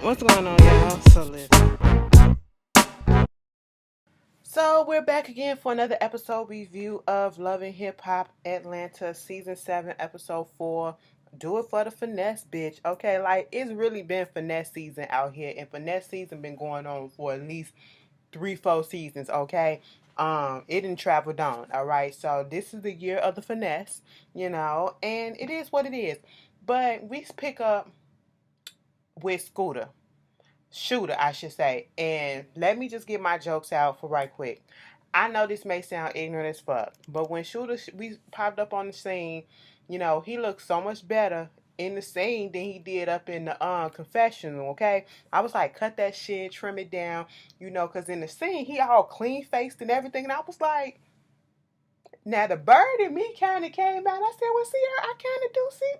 What's going on, y'all? So listen. So we're back again for another episode review of Love and Hip Hop Atlanta Season 7, Episode 4. Do it for the finesse, bitch. Okay, like it's really been finesse season out here, and finesse season been going on for at least 3, 4 seasons. Okay, it didn't travel down. All right, so this is the year of the finesse, and it is what it is. But we pick up with Shooter, I should say. And let me just get my jokes out for right quick. I know this may sound ignorant as fuck, but when Shooter we popped up on the scene, he looked so much better in the scene than he did up in the confessional. Okay, I was like, cut that shit, trim it down, because in the scene he all clean faced and everything, and I was like, now the bird in me kind of came out. I said, well, see, I kind of do see.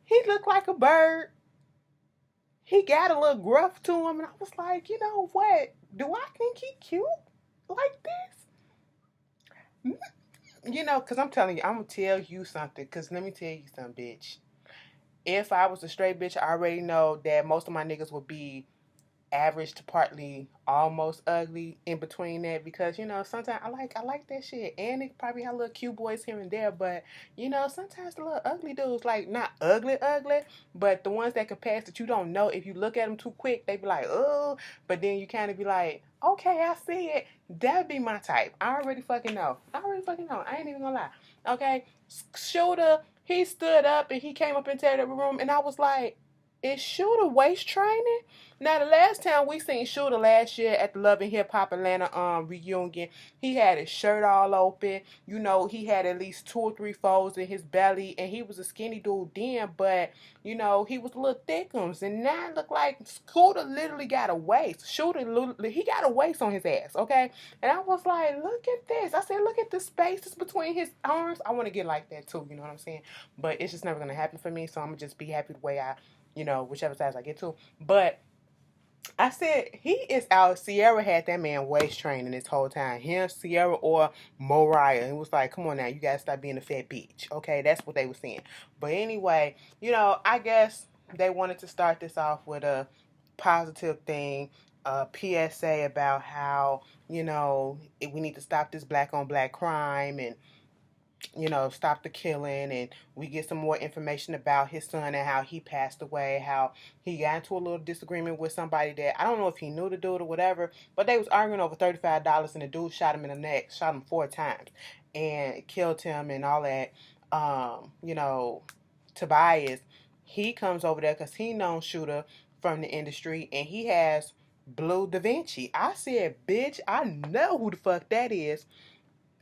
He looked like a bird. He got a little gruff to him, and I was like, you know what? Do I think he cute like this? Because I'm telling you, I'm going to tell you something. Because let me tell you something, bitch. If I was a straight bitch, I already know that most of my niggas would be average to partly almost ugly in between that, because sometimes I like that shit, and it probably have little cute boys here and there, but sometimes the little ugly dudes, like, not ugly, but the ones that can pass, that you don't know, if you look at them too quick they be like, oh, but then you kind of be like, okay, I see it. That'd be my type. I already fucking know. I ain't even gonna lie. Okay, Shooter, he stood up and he came up into the room, and I was like, is Shooter waist training? Now, the last time we seen Shooter last year at the Love and Hip Hop Atlanta reunion, he had his shirt all open. He had at least 2 or 3 folds in his belly, and he was a skinny dude then, but he was a little thickums, and now it looked like Scooter literally got a waist. Shooter, he got a waist on his ass, okay? And I was like, look at this. I said, look at the spaces between his arms. I want to get like that too, you know what I'm saying? But it's just never gonna happen for me, so I'm gonna just be happy the way I, whichever size I get to. But I said, he is out. Sierra had that man waist training this whole time. Him, Sierra, or Moriah. It was like, come on now, you gotta stop being a fat bitch. Okay, that's what they were saying. But anyway, I guess they wanted to start this off with a positive thing, a PSA about how, we need to stop this black on black crime, and stop the killing, and we get some more information about his son and how he passed away, how he got into a little disagreement with somebody that I don't know if he knew the dude or whatever, but they was arguing over $35, and the dude shot him in the neck, shot him 4 times, and killed him and all that. Tobias, he comes over there because he known Shooter from the industry, and he has Blue Da Vinci. I said, bitch, I know who the fuck that is.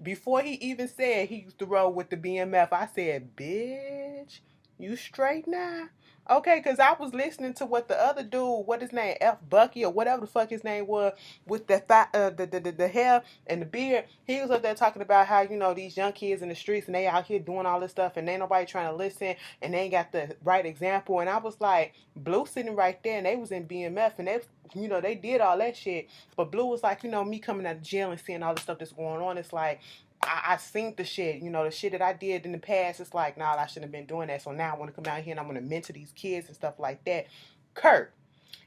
Before he even said he used to roll with the BMF, I said, bitch, you straight now? Okay, because I was listening to what the other dude, what his name, F. Bucky or whatever the fuck his name was, with the hair and the beard, he was up there talking about how, these young kids in the streets, and they out here doing all this stuff, and ain't nobody trying to listen, and they ain't got the right example. And I was like, Blue sitting right there, and they was in BMF, and they did all that shit. But Blue was like, me coming out of jail and seeing all the stuff that's going on, it's like, I seen the shit, the shit that I did in the past. It's like, nah, I shouldn't have been doing that. So now I want to come out here and I'm going to mentor these kids and stuff like that. Kurt,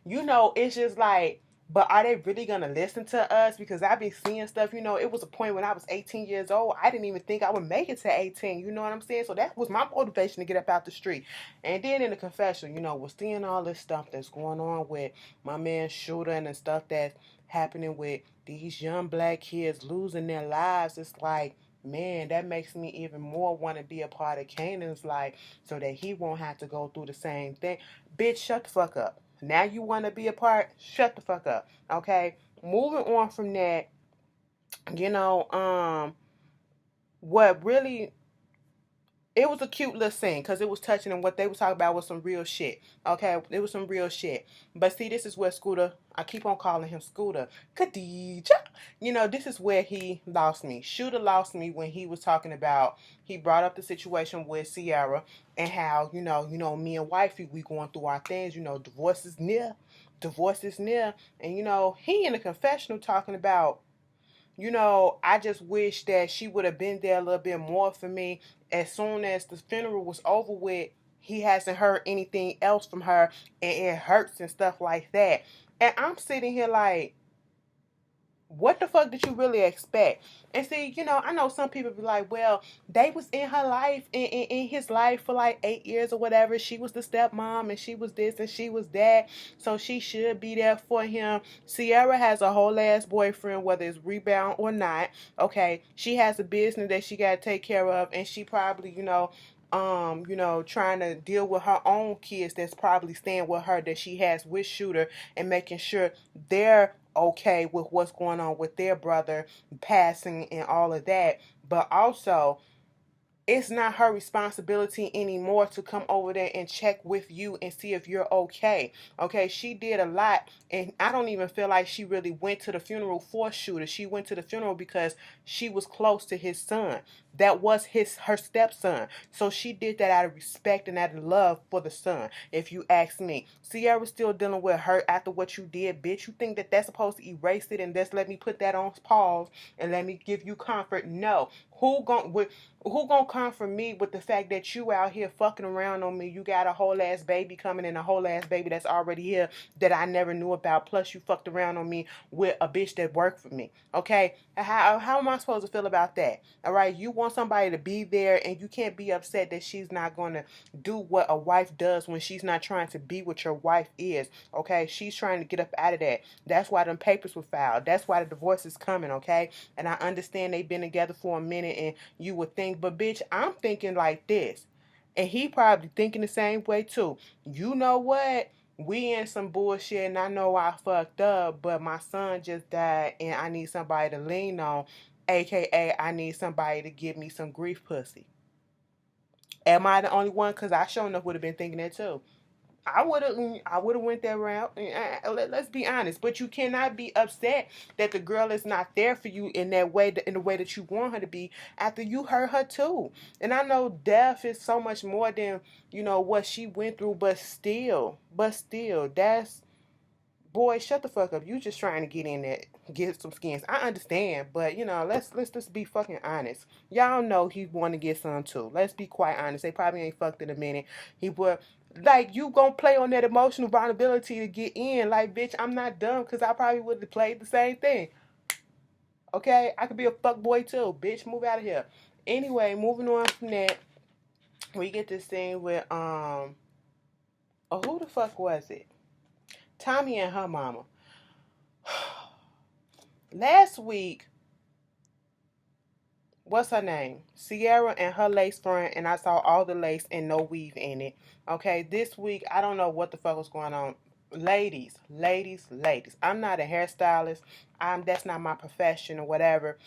it's just like, but are they really going to listen to us? Because I've been seeing stuff, it was a point when I was 18 years old. I didn't even think I would make it to 18. You know what I'm saying? So that was my motivation to get up out the street. And then in the confession, we're seeing all this stuff that's going on with my man Shooter and the stuff that's happening with these young black kids losing their lives. It's like, man, that makes me even more want to be a part of Kanan's life so that he won't have to go through the same thing. Bitch, shut the fuck up. Now you want to be a part? Shut the fuck up. Okay? Moving on from that, what really, it was a cute little scene because it was touching, and what they were talking about was some real shit. Okay, it was some real shit. But see, this is where Scooter, I keep on calling him Scooter, Khadija. This is where he lost me. Shooter lost me when he was talking about, he brought up the situation with Sierra and how, me and wifey, we going through our things, divorce is near. Divorce is near. And he in the confessional talking about, I just wish that she would have been there a little bit more for me. As soon as the funeral was over with, he hasn't heard anything else from her, and it hurts and stuff like that. And I'm sitting here like, what the fuck did you really expect? And see, I know some people be like, well, they was in her life, in his life for like 8 years or whatever. She was the stepmom and she was this and she was that. So she should be there for him. Sierra has a whole ass boyfriend, whether it's rebound or not. Okay. She has a business that she gotta take care of, and she probably, trying to deal with her own kids that's probably staying with her that she has with Shooter, and making sure they're okay with what's going on with their brother passing and all of that. But also, it's not her responsibility anymore to come over there and check with you and see if you're okay. Okay, she did a lot, and I don't even feel like she really went to the funeral for Shooter. She went to the funeral because she was close to his son. That was her stepson. So she did that out of respect and out of love for the son, if you ask me. Sierra's still dealing with her after what you did, bitch. You think that that's supposed to erase it and just let me put that on pause and let me give you comfort? No. Who gonna comfort me with the fact that you out here fucking around on me? You got a whole ass baby coming, and a whole ass baby that's already here that I never knew about. Plus you fucked around on me with a bitch that worked for me. Okay? How am I supposed to feel about that? All right? You want somebody to be there, and you can't be upset that she's not gonna do what a wife does when she's not trying to be what your wife is. Okay? She's trying to get up out of that. That's why them papers were filed. That's why the divorce is coming. Okay? And I understand they've been together for a minute, and you would think, but bitch, I'm thinking like this. And he probably thinking the same way too. You know what? We in some bullshit, and I know I fucked up, but my son just died and I need somebody to lean on, aka I need somebody to give me some grief pussy. Am I the only one? Because I sure enough would have been thinking that too. I would have went that route. Let's be honest. But you cannot be upset that the girl is not there for you in that way, in the way that you want her to be, after you hurt her too. And I know death is so much more than what she went through, but still, that's, boy, shut the fuck up. You just trying to get in there, get some skins. I understand, but let's just be fucking honest. Y'all know he want to get some too. Let's be quite honest. They probably ain't fucked in a minute. He would, like, you gonna play on that emotional vulnerability to get in. Like, bitch, I'm not dumb, because I probably would have played the same thing. Okay, I could be a fuck boy too. Bitch, move out of here. Anyway, moving on from that, we get this thing with oh, who the fuck was it? Tommy and her mama. Last week, what's her name? Sierra and her lace front, and I saw all the lace and no weave in it. Okay, this week, I don't know what the fuck was going on. Ladies, ladies, ladies. I'm not a hairstylist. That's not my profession or whatever.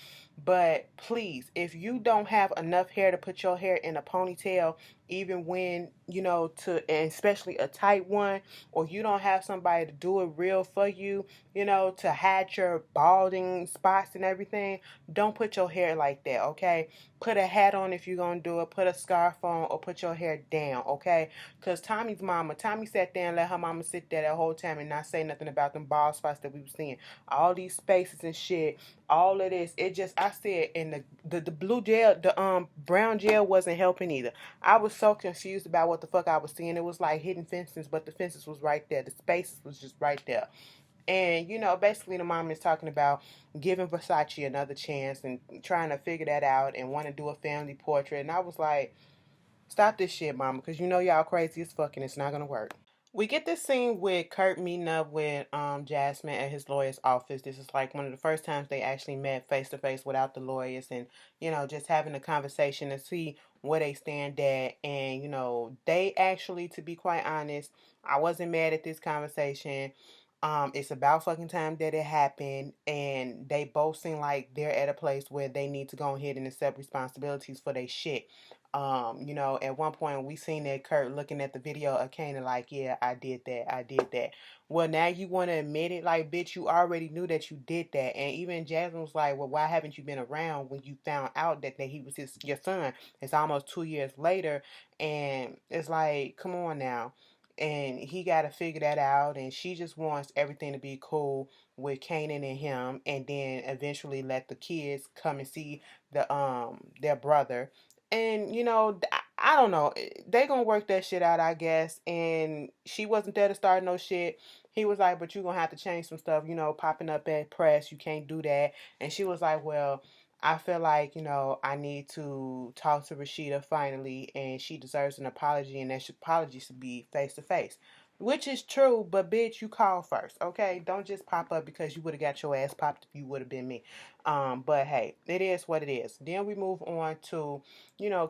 But please, if you don't have enough hair to put your hair in a ponytail, even when, and especially a tight one, or you don't have somebody to do it real for you, to hide your balding spots and everything, don't put your hair like that, okay? Put a hat on if you're going to do it. Put a scarf on, or put your hair down, okay? Because Tommy sat there and let her mama sit there that whole time and not say nothing about them bald spots that we were seeing. All these spaces and shit, all of this. It just, I said, and the blue gel, the brown gel wasn't helping either. I was so confused about what the fuck I was seeing. It was like hidden fences, but the fences was right there. The spaces was just right there. And, basically the mom is talking about giving Versace another chance and trying to figure that out and want to do a family portrait. And I was like, stop this shit, mama, because y'all crazy as fuck and it's not going to work. We get this scene with Kurt meeting up with Jasmine at his lawyer's office. This is like one of the first times they actually met face to face without the lawyers, and just having a conversation to see where they stand at. And they actually, to be quite honest, I wasn't mad at this conversation. It's about fucking time that it happened, and they both seem like they're at a place where they need to go ahead and accept responsibilities for their shit. At one point we seen that Kurt looking at the video of Kana like, yeah, I did that, I did that. Well, now you want to admit it? Like, bitch, you already knew that you did that. And even Jasmine was like, well, why haven't you been around when you found out that he was your son? It's almost 2 years later, and it's like, come on now. And he got to figure that out, and she just wants everything to be cool with Kanan and him, and then eventually let the kids come and see their brother. And I don't know. They gonna work that shit out, I guess. And she wasn't there to start no shit. He was like, but you gonna have to change some stuff, popping up at press. You can't do that. And she was like, well, I feel like, I need to talk to Rashida finally, and she deserves an apology, and that apology should be face to face. Which is true, but bitch, you call first, okay? Don't just pop up because you would have got your ass popped if you would have been me. But hey, it is what it is. Then we move on to,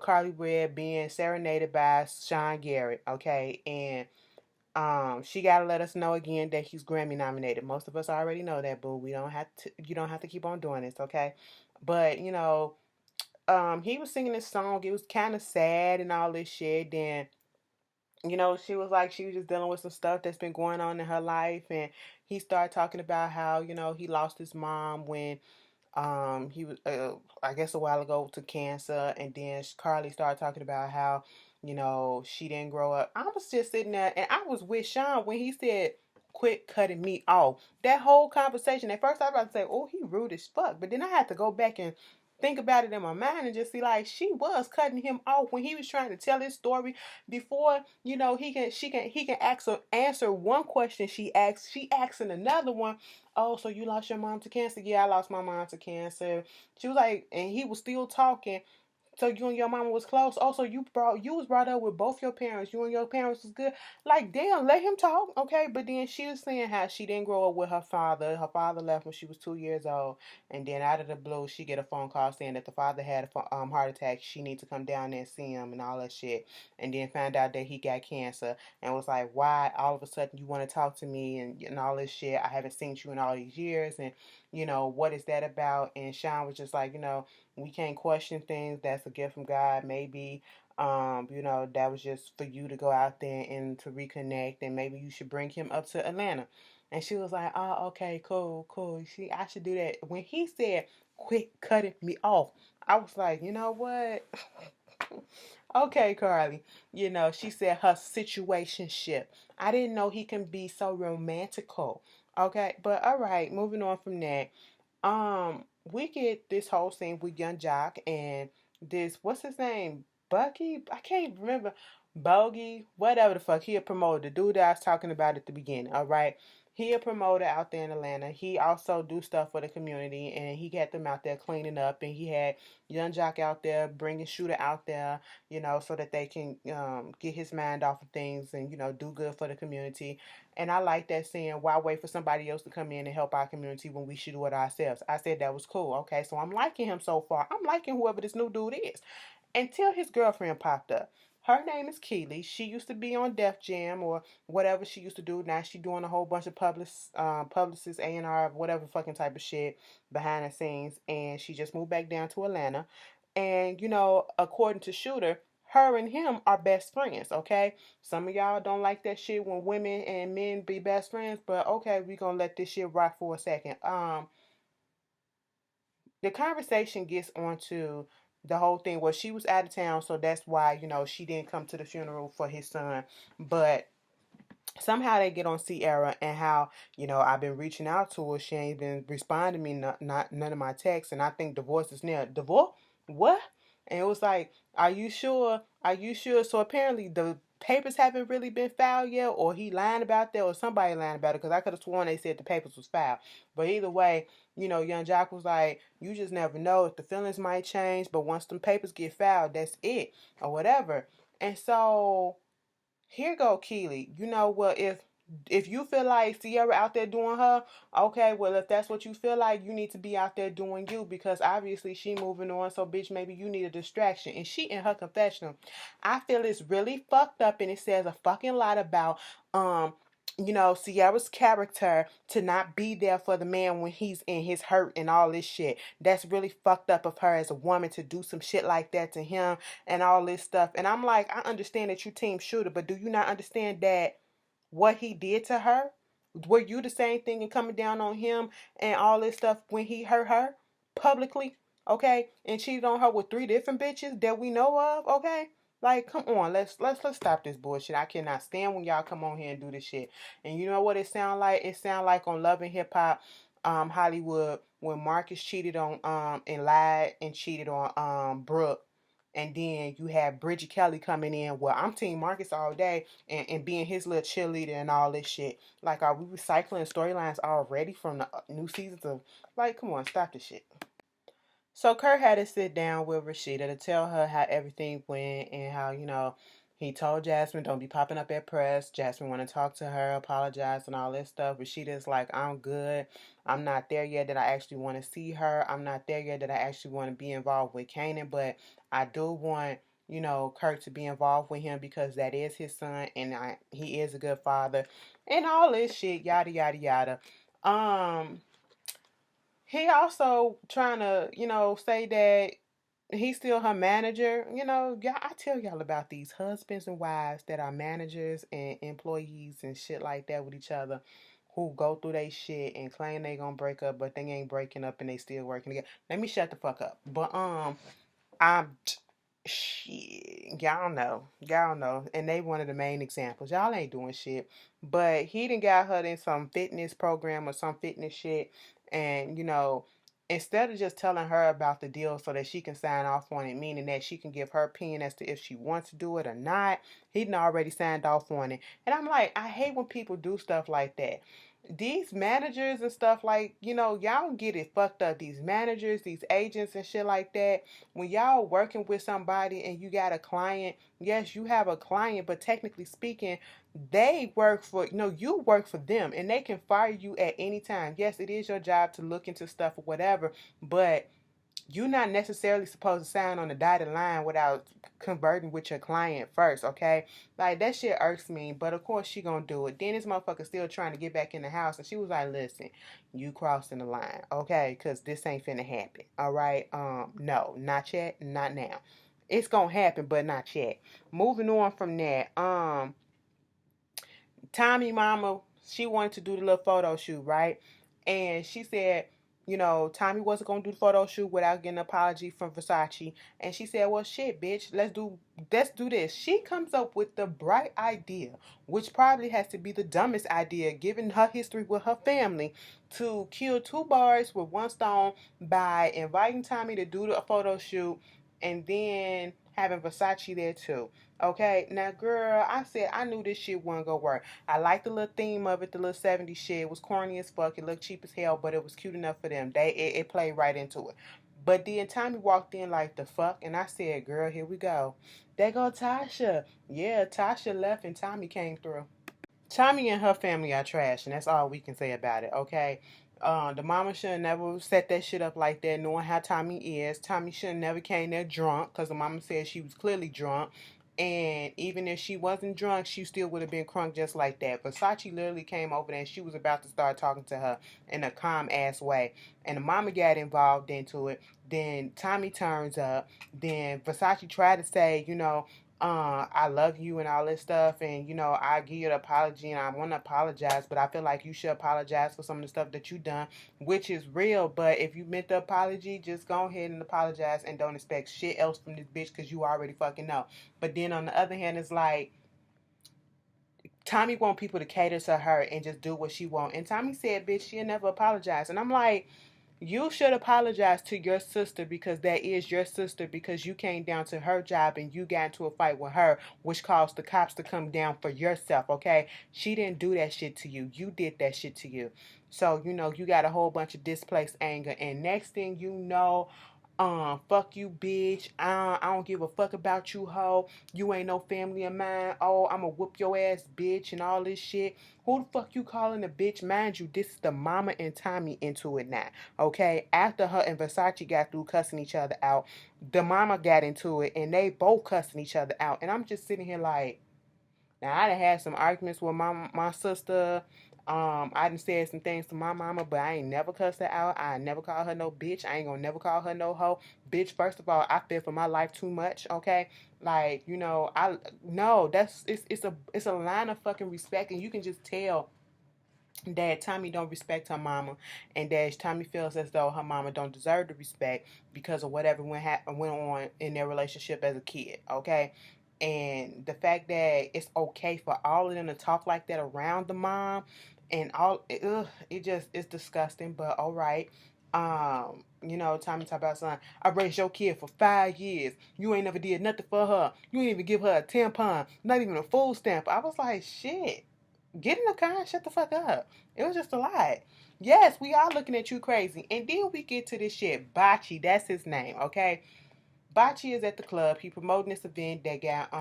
Carly Red being serenaded by Sean Garrett, okay? And she gotta let us know again that he's Grammy nominated. Most of us already know that, but we don't have to you don't have to keep on doing this, okay? But, he was singing this song, it was kinda sad and all this shit. Then she was like she was just dealing with some stuff that's been going on in her life, and he started talking about how, he lost his mom when he was, I guess, a while ago to cancer, and then Carly started talking about how, she didn't grow up. I was just sitting there, and I was with Sean when he said, "Quit cutting me off." That whole conversation. At first, I was about to say, "Oh, he rude as fuck," but then I had to go back and think about it in my mind and just see like she was cutting him off when he was trying to tell his story before he can answer one question she asking another one. Oh, so you lost your mom to cancer? Yeah, I lost my mom to cancer. She was like, and he was still talking. So you and your mama was close. Also, you was brought up with both your parents. You and your parents was good. Like, damn, let him talk, okay? But then she was saying how she didn't grow up with her father. Her father left when she was 2 years old, and then out of the blue, she get a phone call saying that the father had a heart attack. She need to come down there and see him and all that shit. And then found out that he got cancer, and was like, why all of a sudden you want to talk to me and all this shit? I haven't seen you in all these years, and what is that about? And Sean was just like, we can't question things. That's a gift from God. Maybe, that was just for you to go out there and to reconnect, and maybe you should bring him up to Atlanta. And she was like, oh, okay, cool, cool. See, I should do that. When he said, quit cutting me off, I was like, you know what? Okay, Carly. She said her situationship. I didn't know he can be so romantical. Okay, but all right, moving on from that. We get this whole scene with Young Jock and this, what's his name? Bucky? I can't remember. Bogey, whatever the fuck. He a promoter. The dude that I was talking about at the beginning, all right? He a promoter out there in Atlanta. He also do stuff for the community, and he had them out there cleaning up, and he had Young Jock out there bringing Shooter out there, so that they can get his mind off of things and, do good for the community. And I like that saying, why wait for somebody else to come in and help our community when we should do it ourselves? I said that was cool. Okay, so I'm liking him so far. I'm liking whoever this new dude is. Until his girlfriend popped up. Her name is Keely. She used to be on Def Jam or whatever she used to do. Now she doing a whole bunch of publicist, A&R, whatever fucking type of shit behind the scenes. And she just moved back down to Atlanta. And, according to Shooter, her and him are best friends, okay? Some of y'all don't like that shit when women and men be best friends, but okay, we gonna let this shit rock for a second. The conversation gets onto the whole thing. Well, she was out of town, so that's why, she didn't come to the funeral for his son. But somehow they get on Sierra and how, I've been reaching out to her. She ain't been responding to me, not none of my texts, and I think divorce is near. Divorce? What? And it was like, are you sure? Are you sure? So apparently the papers haven't really been filed yet, or he lying about that, or somebody lying about it, because I could have sworn they said the papers was filed. But either way, Young Jock was like, you just never know if the feelings might change, but once them papers get filed, that's it, or whatever. And so here go Keely. Well, if you feel like Sierra out there doing her, okay, well, if that's what you feel like, you need to be out there doing you, because obviously she moving on, so bitch, maybe you need a distraction. And she in her confessional, I feel it's really fucked up, and it says a fucking lot about Sierra's character to not be there for the man when he's in his hurt and all this shit. That's really fucked up of her as a woman to do some shit like that to him and all this stuff. And I'm like, I understand that you team Shooter, but do you not understand that what he did to her? Were you the same thing and coming down on him and all this stuff when he hurt her publicly? Okay, and cheated on her with 3 different bitches that we know of. Okay, like, come on, let's stop this bullshit. I cannot stand when y'all come on here and do this shit. And you know what it sound like? It sound like on Love and Hip Hop, Hollywood, when Marcus cheated on and lied and cheated on Brooke. And then you have Bridget Kelly coming in. Well, I'm Team Marcus all day and being his little cheerleader and all this shit. Like, are we recycling storylines already from the new seasons of, like, come on, stop this shit. So Kurt had to sit down with Rashida to tell her how everything went and how, he told Jasmine don't be popping up at press. Jasmine want to talk to her, apologize and all this stuff. Rashida's like, I'm good. I'm not there yet that I actually want to see her. I'm not there yet that I actually want to be involved with Kanan, but I do want, Kurt to be involved with him because that is his son and he is a good father and all this shit, yada, yada, yada. He also trying to, say that he's still her manager. Y'all, I tell y'all about these husbands and wives that are managers and employees and shit like that with each other who go through they shit and claim they gonna break up, but they ain't breaking up and they still working together. Let me shut the fuck up. But I'm shit. Y'all know, and they one of the main examples. Y'all ain't doing shit, but he done got her in some fitness program or some fitness shit, and instead of just telling her about the deal so that she can sign off on it, meaning that she can give her opinion as to if she wants to do it or not, he done already signed off on it, and I'm like, I hate when people do stuff like that. These managers and stuff, like, y'all get it fucked up. These managers, these agents and shit like that, when y'all working with somebody and you got a client, yes, you have a client, but technically speaking, they work for, you work for them and they can fire you at any time. Yes, it is your job to look into stuff or whatever, but you're not necessarily supposed to sign on the dotted line without converting with your client first, okay? Like, that shit irks me, but of course she gonna do it. Then this motherfucker still trying to get back in the house, and she was like, listen, you crossing the line, okay? Because this ain't finna happen, all right? No, not yet, not now. It's gonna happen, but not yet. Moving on from that, Tommy mama, she wanted to do the little photo shoot, right? And she said, Tommy wasn't gonna do the photo shoot without getting an apology from Versace. And she said, well, shit, bitch, let's do this. She comes up with the bright idea, which probably has to be the dumbest idea given her history with her family, to kill two birds with one stone by inviting Tommy to do the photo shoot and then having Versace there too. Okay, now girl, I said I knew this shit wasn't gonna work. I liked the little theme of it, the little 70s shit. It was corny as fuck. It looked cheap as hell, but it was cute enough for them. It played right into it. But then Tommy walked in like the fuck, and I said, girl, here we go. There go Tasha. Yeah, Tasha left and Tommy came through. Tommy and her family are trash, and that's all we can say about it, okay? The mama should have never set that shit up like that, knowing how Tommy is. Tommy should have never came there drunk, because the mama said she was clearly drunk. And even if she wasn't drunk, she still would have been crunk just like that. Versace literally came over there and she was about to start talking to her in a calm ass way. And the mama got involved into it. Then Tommy turns up. Then Versace tried to say, I love you and all this stuff, and I give you an apology and I want to apologize, but I feel like you should apologize for some of the stuff that you done, which is real. But if you meant the apology, just go ahead and apologize and don't expect shit else from this bitch because you already fucking know. But then on the other hand, it's like Tommy want people to cater to her and just do what she want, and Tommy said, bitch, she'll never apologize. And I'm like, you should apologize to your sister because that is your sister, because you came down to her job and you got into a fight with her, which caused the cops to come down for yourself, okay? She didn't do that shit to you. You did that shit to you. So, you got a whole bunch of displaced anger. And next thing you know, fuck you, bitch. I don't give a fuck about you, hoe. You ain't no family of mine. Oh, I'ma whoop your ass, bitch, and all this shit. Who the fuck you calling a bitch? Mind you, this is the mama and Tommy into it now. Okay? After her and Versace got through cussing each other out, the mama got into it and they both cussing each other out. And I'm just sitting here like, now I done had some arguments with my sister. I done said some things to my mama, but I ain't never cussed her out. I ain't never call her no bitch. I ain't gonna never call her no hoe. Bitch, first of all, I fear for my life too much, okay? Like, I no, it's a line of fucking respect, and you can just tell that Tommy don't respect her mama, and that Tommy feels as though her mama don't deserve the respect because of whatever went on in their relationship as a kid, okay? And the fact that it's okay for all of them to talk like that around the mom and all, it just, it's disgusting, but all right. Tommy talk about son. I raised your kid for 5 years. You ain't never did nothing for her. You ain't even give her a tampon, not even a food stamp. I was like, shit. Get in the car and shut the fuck up. It was just a lot. Yes, we are looking at you crazy. And then we get to this shit. Bachi, that's his name, okay? Bachi is at the club. He promoting this event that got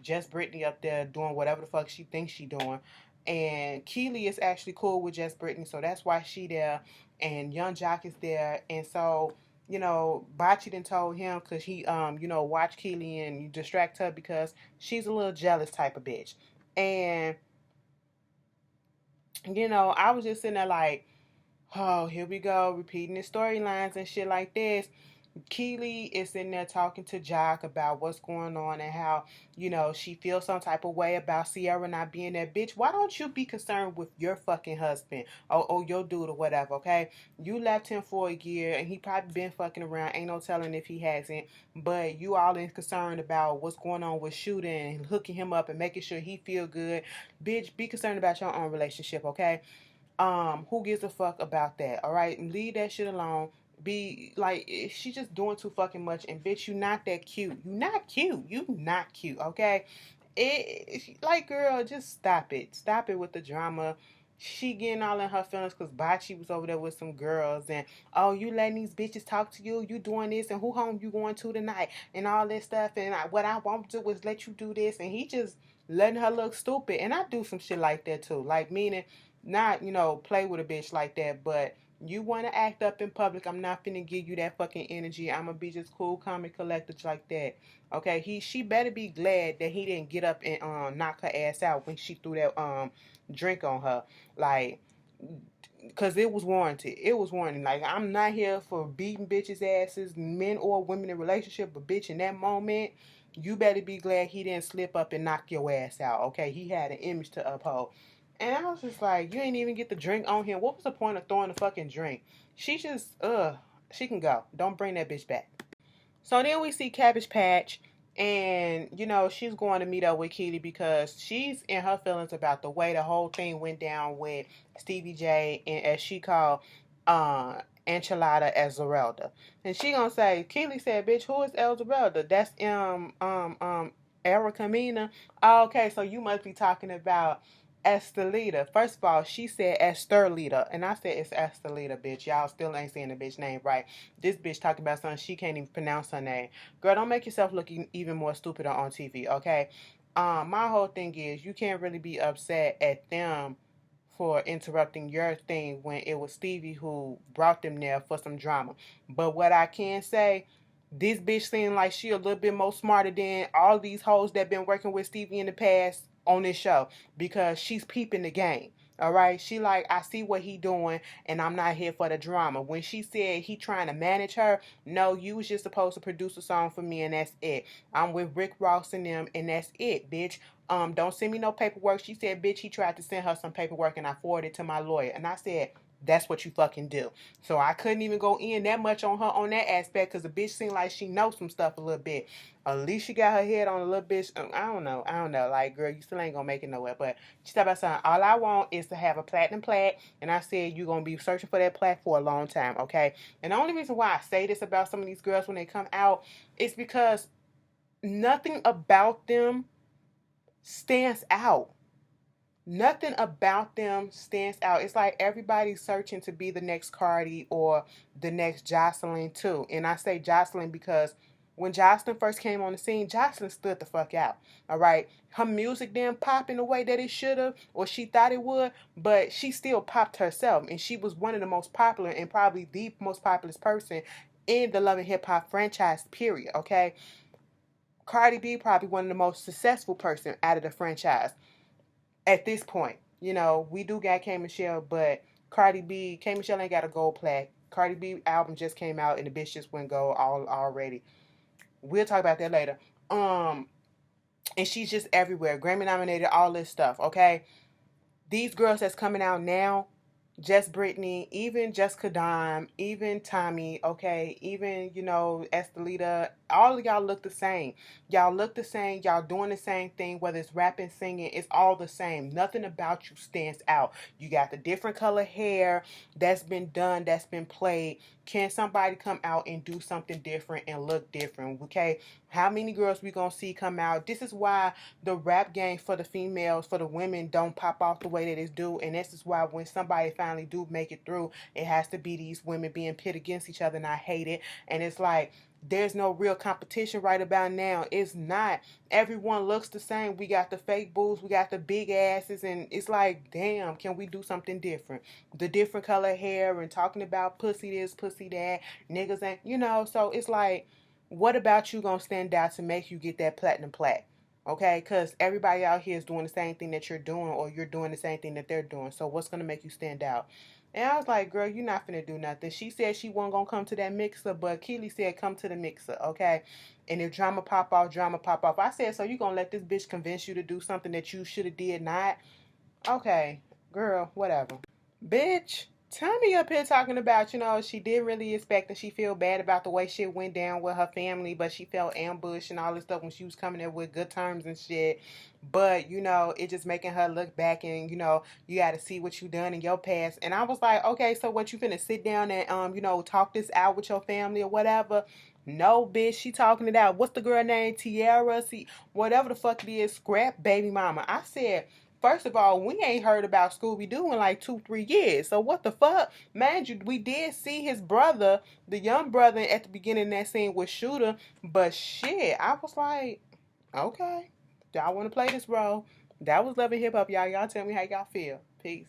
Jess Brittany up there doing whatever the fuck she thinks she doing. And Keely is actually cool with Jess Brittany, so that's why she there. And Young Jock is there. And so, Bachi done told him because he watch Keely and distract her because she's a little jealous type of bitch. And I was just sitting there like, oh, here we go, repeating the storylines and shit like this. Keely is in there talking to Jock about what's going on and how, she feels some type of way about Sierra not being that bitch. Why don't you be concerned with your fucking husband or your dude or whatever, okay? You left him for a year and he probably been fucking around. Ain't no telling if he hasn't. But you all in concerned about what's going on with shooting and hooking him up and making sure he feel good. Bitch, be concerned about your own relationship, okay? Who gives a fuck about that? All right, and leave that shit alone. Be like, she just doing too fucking much, and bitch, you not that cute. You not cute. You not cute. Okay, like, girl, just stop it. Stop it with the drama. She getting all in her feelings because Bachi was over there with some girls and, oh, you letting these bitches talk to you, you doing this, and who home you going to tonight, and all this stuff, and what I want to do is let you do this, and he just letting her look stupid. And I do some shit like that too, like, meaning not, play with a bitch like that, but you want to act up in public, I'm not finna give you that fucking energy. I'm gonna be just cool, calm, and collected like that. Okay, she better be glad that he didn't get up and knock her ass out when she threw that drink on her, like, cause it was warranted. It was warranted. Like, I'm not here for beating bitches' asses, men or women in relationship, but bitch, in that moment, you better be glad he didn't slip up and knock your ass out. Okay, he had an image to uphold. And I was just like, you ain't even get the drink on him. What was the point of throwing the fucking drink? She just, she can go. Don't bring that bitch back. So then we see Cabbage Patch, and she's going to meet up with Keely because she's in her feelings about the way the whole thing went down with Stevie J and, as she called, Enchilada Esmeralda. And she gonna say, Keely said, "Bitch, who is Esmeralda? That's Erica Mina." Oh, okay, so you must be talking about Estelita. First of all, she said Esterlita, and I said it's Estelita, bitch. Y'all still ain't saying the bitch name right. This bitch talking about something she can't even pronounce her name. Girl, don't make yourself look even more stupid on TV, okay? My whole thing is you can't really be upset at them for interrupting your thing when it was Stevie who brought them there for some drama. But what I can say, this bitch seemed like she a little bit more smarter than all these hoes that been working with Stevie in the past on this show because she's peeping the game. All right, she like, I see what he doing, and I'm not here for the drama. When she said he trying to manage her, no, you was just supposed to produce a song for me, and that's it. I'm with Rick Ross and them, and that's it, bitch. Don't send me no paperwork. She said, bitch, he tried to send her some paperwork, and I forwarded it to my lawyer, and I said, that's what you fucking do. So I couldn't even go in that much on her on that aspect because the bitch seemed like she knows some stuff a little bit. At least she got her head on a little bit. I don't know. Like, girl, you still ain't gonna make it nowhere. But she talked about something. All I want is to have a platinum plaque. And I said, you're gonna be searching for that plaque for a long time, okay? And the only reason why I say this about some of these girls when they come out is because nothing about them stands out. Nothing about them stands out. It's like everybody's searching to be the next Cardi or the next Jocelyn too. And I say Jocelyn because when Jocelyn first came on the scene, Jocelyn stood the fuck out. All right. Her music didn't pop in the way that it should have or she thought it would, but she still popped herself. And she was one of the most popular and probably the most popular person in the Love and Hip Hop franchise, period. Okay. Cardi B probably one of the most successful person out of the franchise at this point. We do got K Michelle, but K Michelle ain't got a gold plaque. Cardi B album just came out and the bitch just went gold already. We'll talk about that later. And she's just everywhere. Grammy nominated, all this stuff, okay? These girls that's coming out now, Jess Brittany, even Jessica Dime, even Tommy, okay, even, Estelita, all of y'all look the same. Y'all look the same. Y'all doing the same thing, whether it's rapping, singing, it's all the same. Nothing about you stands out. You got the different color hair that's been done, that's been played. Can somebody come out and do something different and look different? Okay, how many girls we gonna see come out? This is why the rap game for the females, for the women, don't pop off the way that it's do. And this is why when somebody finally do make it through, it has to be these women being pit against each other, and I hate it. And it's like, there's no real competition right about now. It's not. Everyone looks the same. We got the fake boobs, we got the big asses, and it's like, damn, can we do something different? The different color hair and talking about pussy this, pussy that, niggas ain't, so it's like, what about you gonna stand out to make you get that platinum plaque? Okay, because everybody out here is doing the same thing that you're doing, or you're doing the same thing that they're doing. So what's gonna make you stand out? And I was like, girl, you're not finna do nothing. She said she wasn't gonna come to that mixer, but Keely said come to the mixer, okay? And if drama pop off, drama pop off. I said, so you gonna let this bitch convince you to do something that you should have did not? Okay, girl, whatever. Bitch, Tommy up here talking about, she did really expect and she feel bad about the way shit went down with her family, but she felt ambushed and all this stuff when she was coming there with good terms and shit. But, it just making her look back and, you got to see what you done in your past. And I was like, okay, so what, you finna sit down and, talk this out with your family or whatever? No, bitch, she talking it out. What's the girl name? Tiara? See, whatever the fuck it is, scrap baby mama. I said, first of all, we ain't heard about Scooby-Doo in like 2-3 years. So what the fuck? Man, we did see his brother, the young brother, at the beginning of that scene with Shooter. But shit, I was like, okay, y'all want to play this role? That was Love and Hip Hop, y'all. Y'all tell me how y'all feel. Peace.